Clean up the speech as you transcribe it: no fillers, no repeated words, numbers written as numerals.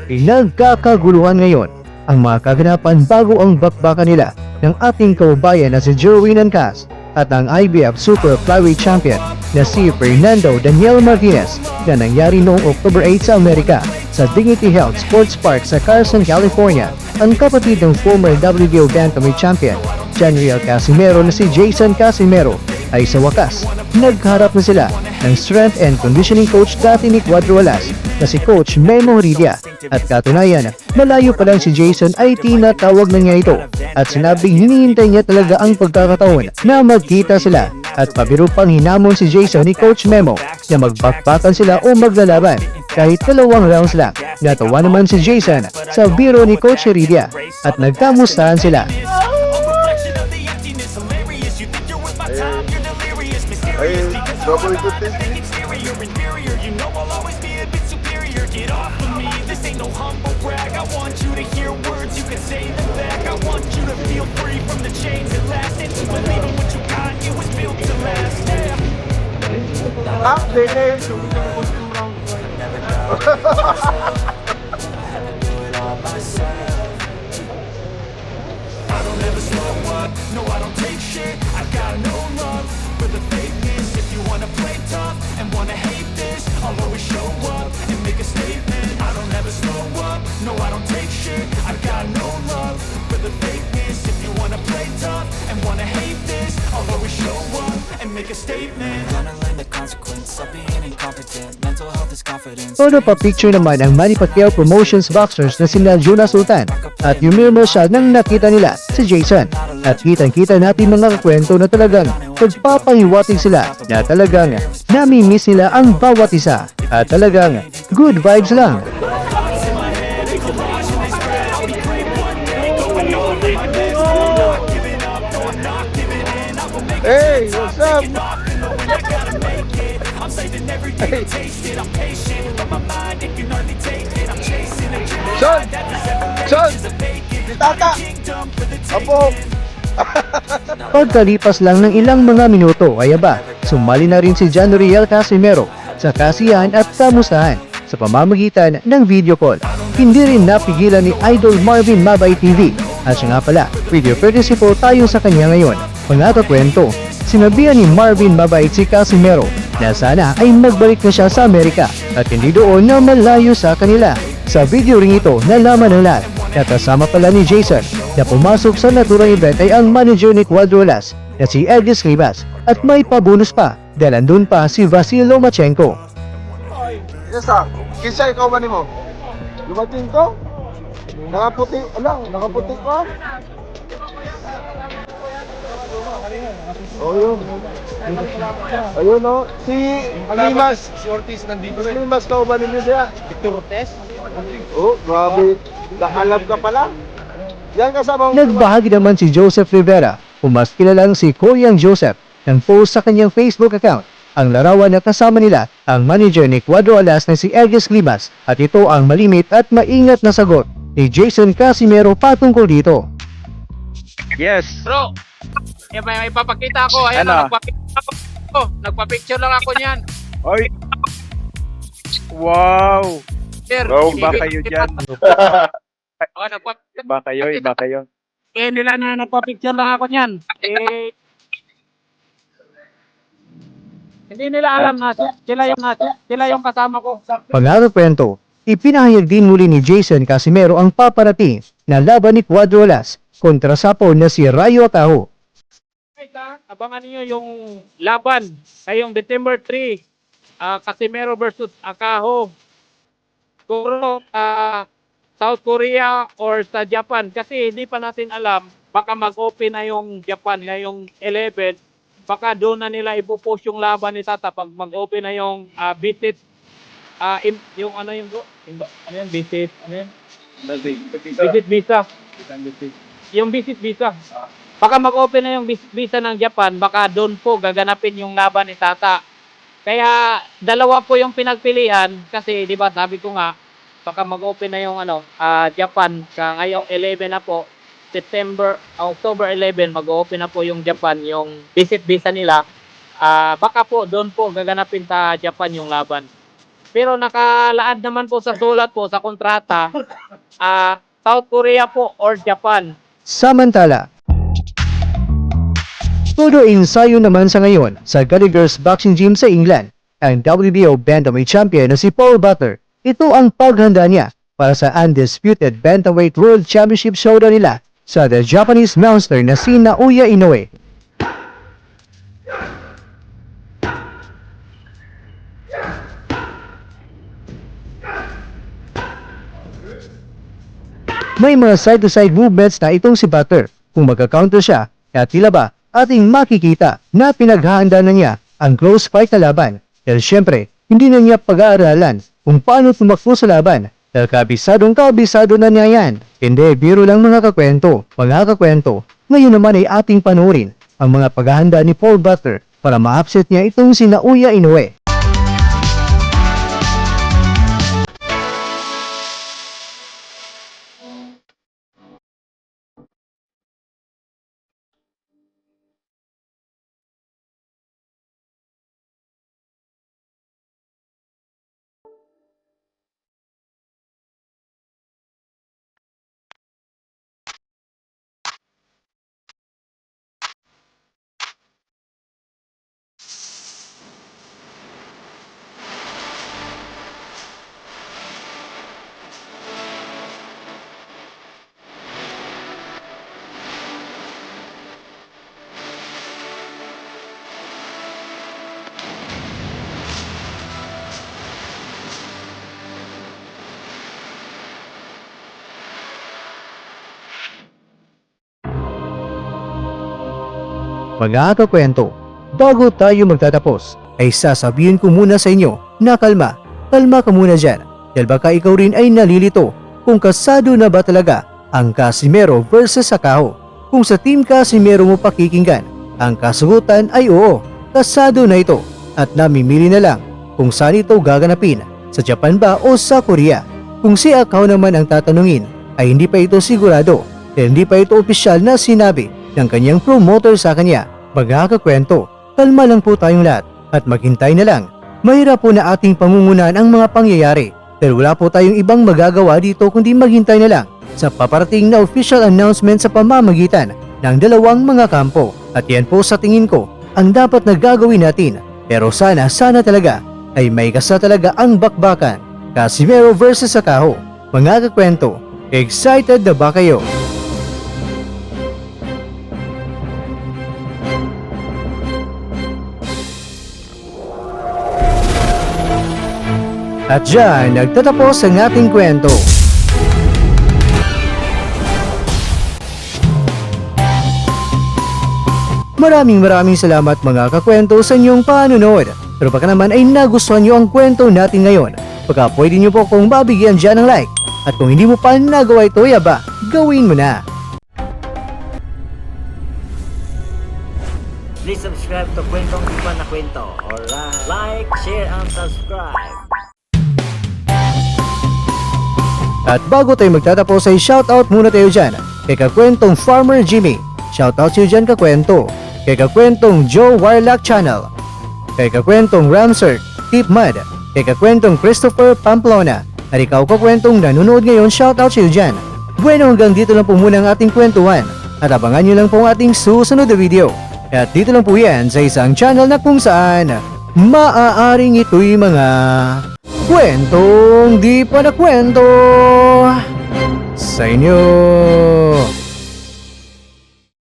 Pinagkakaguluhan ngayon ang mga kaganapan bago ang bakbakan nila ng ating kababayan na si Jerwin Ancas at ang IBF Super Flyweight Champion na si Fernando Daniel Martinez na nangyari noong October 8 sa Amerika sa Dignity Health Sports Park sa Carson, California. Ang kapatid ng former WBO Bantamweight Champion Janriel Casimero na si Jason Casimero ay sa wakas nagharap na sila ng strength and conditioning coach dati ni Cuadro Alas na si Coach Memo Ridia. At katunayan, malayo pa lang si Jason ay tinatawag na niya ito at sinabing hinihintay niya talaga ang pagkakataon na magkita sila. At pabiro pang hinamon si Jason ni Coach Memo na magbakbakan sila o maglalaban kahit 2 rounds lang. Natawa naman si Jason sa biro ni Coach Ridia at nagkamustahan sila. Double good Get off of me, this ain't no humble brag. I want you to hear words, you can say them back. I want you to feel free from the chains that last, and to believe in what you got, it was built to last. Yeah. I don't ever slow up, no I don't take shit. I got no love for the fakeness. If you wanna play tough and wanna hate this, I'll always show up and make a statement. I don't ever slow up, no I don't take shit. I got no love for the fakeness. If you wanna play tough and wanna hate this, I'll always show up and make a statement. Gonna learn the consequence of being incompetent. Mental health is confidence. Todo pa picture naman ang Manny Pacquiao Promotions boxers na sina Jonas Sultan at Yumir Marshall nang nakita nila si Jason. At kitang-kita natin mga kwento na talagang pagpapahiwatig sila na talagang nami-miss nila ang bawat isa at talagang good vibes lang. Hey, what's up? Hey. Son! Tata! Apo! Pagkalipas lang ng ilang mga minuto ay aba, sumali na rin si Janriel Casimero sa kasiyahan at kamustahan sa pamamagitan ng video call. Hindi rin napigilan ni Idol Marvin Mabay TV at siya nga pala, video courtesy po tayo sa kanya ngayon. Pangatakwento, sinabihan ni Marvin Mabay si Casimero na sana ay magbalik na siya sa Amerika at hindi doon na malayo sa kanila. Sa video ring ito, nalaman ng lahat na kasama pala ni Jason na pumasok sa naturang event ay ang manager ni Cuadro Alas na si Edis Rivas at may pabonus pa dahil andun pa si Vasil Lomachenko. Yes, kinsa ikaw ba nimo? Lumating to? Nakaputi, nakaputi ka? Oh, yun. Ayun, no? Si Limas. Si Ortiz nandito Si Limas ka ba ninyo siya? Victor Ortiz? Oh, grabe. Nakalam ka pala. Yan kasama mo. Nagbahagi naman si Joseph Rivera o mas kilalang si Koyang Joseph ng post sa kanyang Facebook account. Ang larawan na kasama nila ang manager ni Cuadro Alas na si Edis Rivas at ito ang malimit at maingat na sagot ni Jason Casimero patungkol dito. Yes. Bro, may ipapakita ako. Ayan, Ano? nagpa-picture lang ako niyan. Oy. Wow. Sir, Iba kayo dyan. Iba kayo. Nila na nagpa-picture lang ako niyan. Hindi nila alam na sila yung kasama ko. Pangarakwento, ipinahayag din muli ni Jason Casimero ang paparating na laban ni Cuadro Alas kontra sapo na si Rayo Ataho. Abangan niyo yung laban ngayong December 3, Casimero versus Akaho. Siguro South Korea or sa Japan kasi hindi pa natin alam, baka mag-open na yung Japan ngayong 11, baka doon na nila ipopost yung laban ni Tata pag mag-open na yung visit yung visit visa. Yung visit visa. Baka mag-open na yung visa ng Japan, baka doon po gaganapin yung laban ni Tata. Kaya dalawa po yung pinagpilian kasi 'di ba sabi ko nga baka mag-open na yung Japan ngayong 11 na po. October 11 mag-open na po yung Japan, yung visit visa nila. Baka po doon po gaganapin sa Japan yung laban. Pero nakalaan naman po sa sulat po sa kontrata, South Korea po or Japan. Samantala, todo ensayo naman sa ngayon sa Gallagher's Boxing Gym sa England ang WBO Bantamweight Champion na si Paul Butler. Ito ang paghanda niya para sa undisputed Bantamweight World Championship showdown nila sa the Japanese monster na si Naoya Inoue. May mga side-to-side movements na itong si Butler. Kung magka-counter siya, kaya tila ba ating makikita na pinaghahanda na niya ang close fight na laban. Dahil syempre, hindi na niya pag-aaralan kung paano tumakbo sa laban. Dahil kabisado na niya yan. Hindi, biro lang mga kakwento. Mga kakwento, ngayon naman ay ating panoorin ang mga paghahanda ni Paul Butler para ma-upset niya itong si Naoya Inoue. Mga kakwento, bago tayo magtatapos, ay sasabihin ko muna sa inyo na kalma ka muna dyan. Dahil baka ikaw rin ay nalilito kung kasado na ba talaga ang Casimero versus Akaho. Kung sa Team Casimero mo pakikinggan, ang kasagutan ay oo, kasado na ito at namimili na lang kung saan ito gaganapin, sa Japan ba o sa Korea. Kung si Akaho naman ang tatanungin, ay hindi pa ito sigurado dahil hindi pa ito opisyal na sinabi ng kanyang promoter sa kanya. Mga kakwento, kalma lang po tayong lahat at maghintay na lang. Mahirap po na ating pangungunahan ang mga pangyayari dahil wala po tayong ibang magagawa dito kundi maghintay na lang sa paparating na official announcement sa pamamagitan ng dalawang mga kampo. At yan po sa tingin ko ang dapat na gagawin natin. Pero sana talaga ay may kasa talaga ang bakbakan. Casimero versus Akaho. Mga kakwento, excited na ba kayo? At dyan, nagtatapos ang ating kwento. Maraming salamat mga kakwento sa inyong panunood. Pero baka naman ay nagustuhan nyo ang kwento natin ngayon, baka pwede nyo po kong babigyan dyan ng like. At kung hindi mo pa nagawa ito, yaba, gawin mo na. Please subscribe to Kwentong Iba na Kwento. Alright. Like, share, and subscribe. At bago tayo magtatapos ay shoutout muna tayo dyan kay kakwentong Farmer Jimmy. Shoutout siyo dyan kakwento. Kay kakwentong Joe Warlock Channel. Kay kakwentong Ramser Tip Mud. Kay kakwentong Christopher Pamplona. At ikaw kakwentong nanonood ngayon, shoutout siyo dyan. Bueno, hanggang dito lang po muna ang ating kwentuhan. At abangan nyo lang po ang ating susunod na video. At dito lang po yan sa isang channel na kung saan maaaring ito'y mga kwentong di pa na kwento sa inyo.